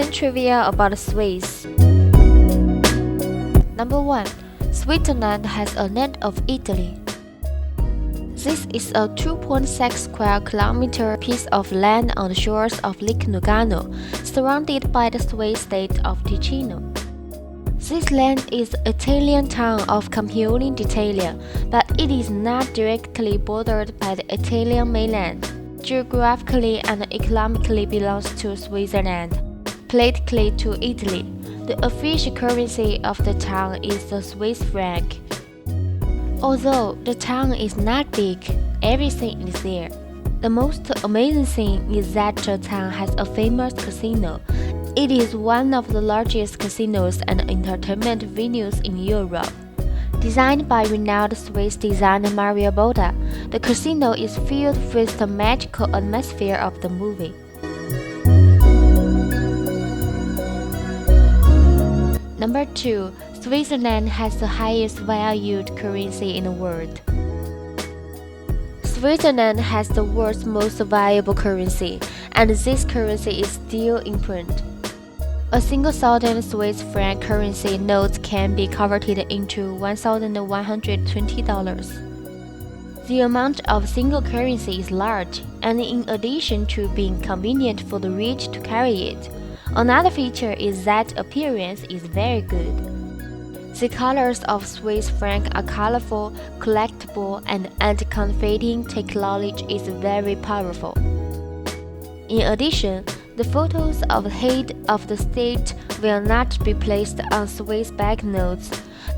Some trivia about the Swiss. Number 1. Switzerland has a land of Italy. This is a 2.6 square kilometer piece of land on the shores of Lake Lugano, surrounded by the Swiss state of Ticino. This land is the Italian town of Campione d'Italia, but it is not directly bordered by the Italian mainland. Geographically and economically belongs to Switzerland, politically to Italy. The official currency of the town is the Swiss franc. Although the town is not big, everything is there. The most amazing thing is that the town has a famous casino. It is one of the largest casinos and entertainment venues in Europe. Designed by renowned Swiss designer Mario Boda, the casino is filled with the magical atmosphere of the movie. Number 2. Switzerland has the highest valued currency in the world. Switzerland has the world's most valuable currency, and this currency is still in print. A single 1,000 Swiss franc currency note can be converted into $1,120. The amount of single currency is large, and in addition to being convenient for the rich to carry it, another feature is that appearance is very good. The colors of Swiss franc are colorful, collectible, and anti-counterfeiting technology is very powerful. In addition, the photos of the head of the state will not be placed on Swiss banknotes,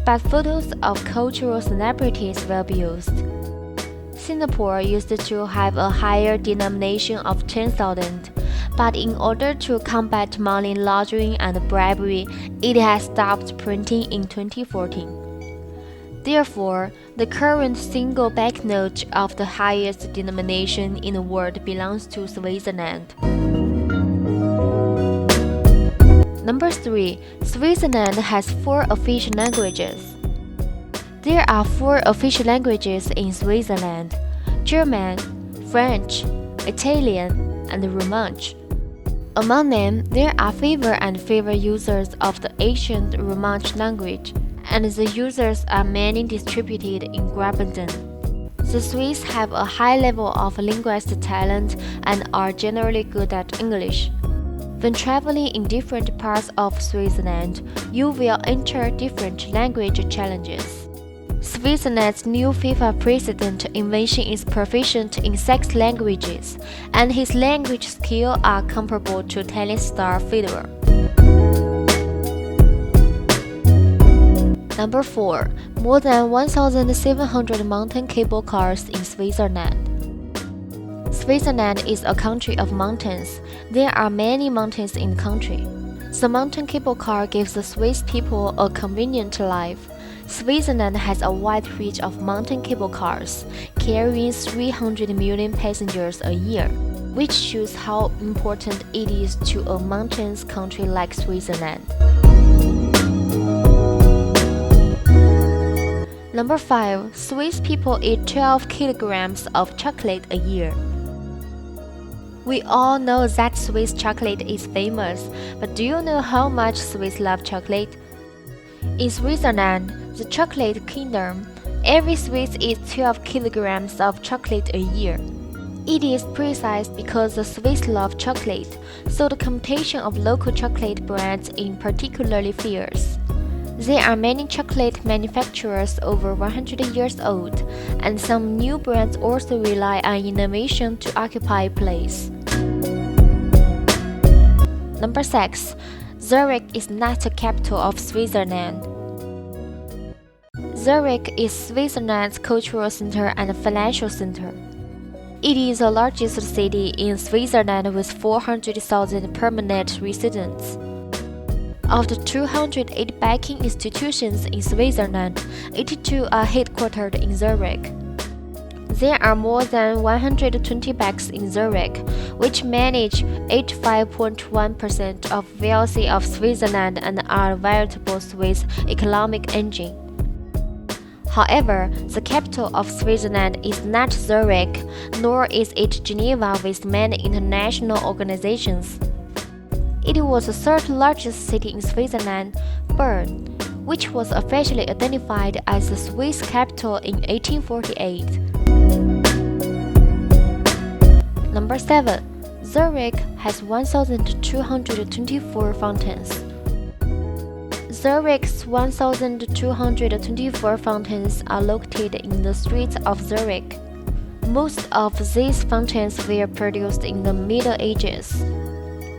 but photos of cultural celebrities will be used. Singapore used to have a higher denomination of 10,000, but in order to combat money laundering and bribery, it has stopped printing in 2014. Therefore, the current single banknote of the highest denomination in the world belongs to Switzerland. Number 3. Switzerland has 4 official languages. There are 4 official languages in Switzerland: German, French, Italian, and Romansh. Among them, there are fewer and fewer users of the ancient Romansh language, and the users are mainly distributed in Graubünden. The Swiss have a high level of linguistic talent and are generally good at English. When traveling in different parts of Switzerland, you will enter different language challenges. Switzerland's new FIFA president invention is proficient in 6 languages, and his language skills are comparable to tennis star Federer. Number 4. More than 1,700 mountain cable cars in Switzerland. Switzerland is a country of mountains. There are many mountains in the country. The mountain cable car gives the Swiss people a convenient life. Switzerland has a wide reach of mountain cable cars, carrying 300 million passengers a year, which shows how important it is to a mountainous country like Switzerland. Number 5. Swiss people eat 12 kilograms of chocolate a year. We all know that Swiss chocolate is famous, but do you know how much Swiss love chocolate? In Switzerland, the chocolate kingdom, every Swiss eats 12 kilograms of chocolate a year. It is precise because the Swiss love chocolate, so the competition of local chocolate brands is particularly fierce. There are many chocolate manufacturers over 100 years old, and some new brands also rely on innovation to occupy a place. Number 6. Zurich is not the capital of Switzerland. Zurich is Switzerland's cultural center and financial center. It is the largest city in Switzerland with 400,000 permanent residents. Of the 208 banking institutions in Switzerland, 82 are headquartered in Zurich. There are more than 120 banks in Zurich, which manage 85.1% of wealth of Switzerland and are a veritable Swiss economic engine. However, the capital of Switzerland is not Zurich, nor is it Geneva with many international organizations. It was the third largest city in Switzerland, Bern, which was officially identified as the Swiss capital in 1848. Number 7. Zurich has 1,224 fountains. Zurich's 1,224 fountains are located in the streets of Zurich. Most of these fountains were produced in the Middle Ages.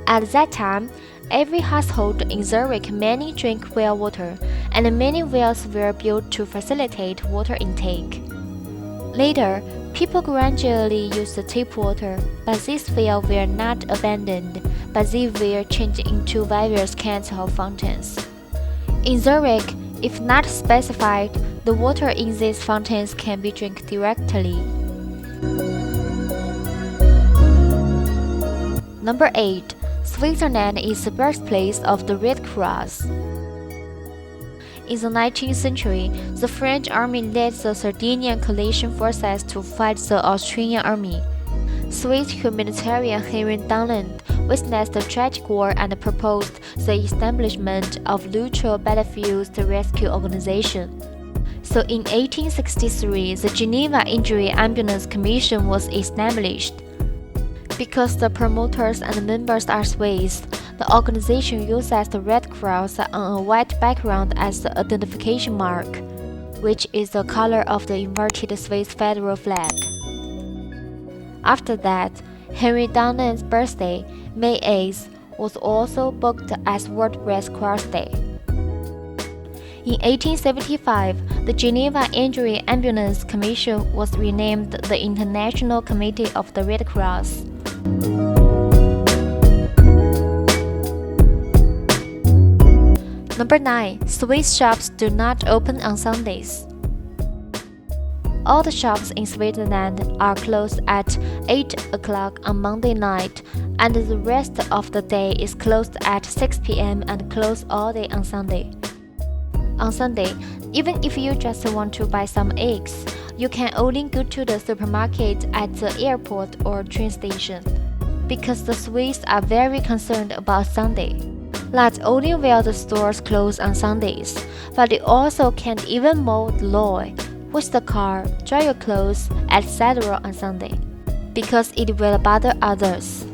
At that time, every household in Zurich mainly drank well water, and many wells were built to facilitate water intake. Later, people gradually used tap water, but these wells were not abandoned, but they were changed into various kinds of fountains. In Zurich, if not specified, the water in these fountains can be drank directly. Number 8. Switzerland is the birthplace of the Red Cross. In the 19th century, the French army led the Sardinian coalition forces to fight the Austrian army. Swiss humanitarian Henry Dunant witnessed the tragic war and proposed the establishment of neutral battlefields rescue organization. So in 1863, the Geneva Injury Ambulance Commission was established. Because the promoters and members are Swiss, the organization uses the Red Cross on a white background as the identification mark, which is the color of the inverted Swiss federal flag. After that, Henry Dunant's birthday, May 8th, was also booked as World Red Cross Day. In 1875, the Geneva Injury Ambulance Commission was renamed the International Committee of the Red Cross. Number 9. Swiss shops do not open on Sundays. All the shops in Switzerland are closed at 8 o'clock on Monday night, and the rest of the day is closed at 6 p.m. and closed all day on Sunday. On Sunday, even if you just want to buy some eggs, you can only go to the supermarket at the airport or train station, because the Swiss are very concerned about Sunday. Not only will the stores close on Sundays, but they also can't even mow the lawn, wash the car, dry your clothes, etc. on Sunday, because it will bother others.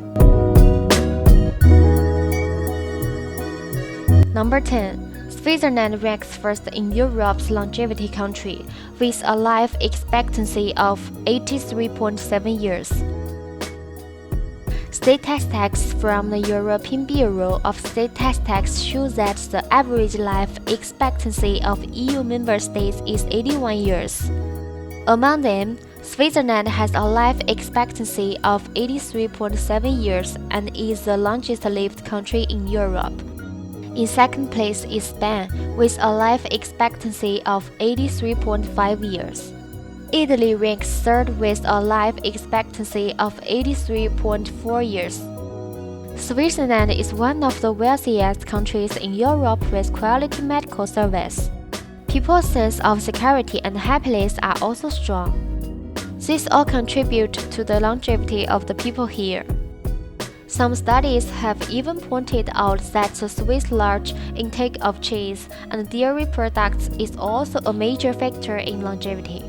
Number 10. Switzerland ranks first in Europe's longevity country, with a life expectancy of 83.7 years. Statistics from the European Bureau of Statistics show that the average life expectancy of EU member states is 81 years. Among them, Switzerland has a life expectancy of 83.7 years and is the longest-lived country in Europe. In second place is Spain, with a life expectancy of 83.5 years. Italy ranks third with a life expectancy of 83.4 years. Switzerland is one of the wealthiest countries in Europe with quality medical service. People's sense of security and happiness are also strong. These all contribute to the longevity of the people here. Some studies have even pointed out that the Swiss large intake of cheese and dairy products is also a major factor in longevity.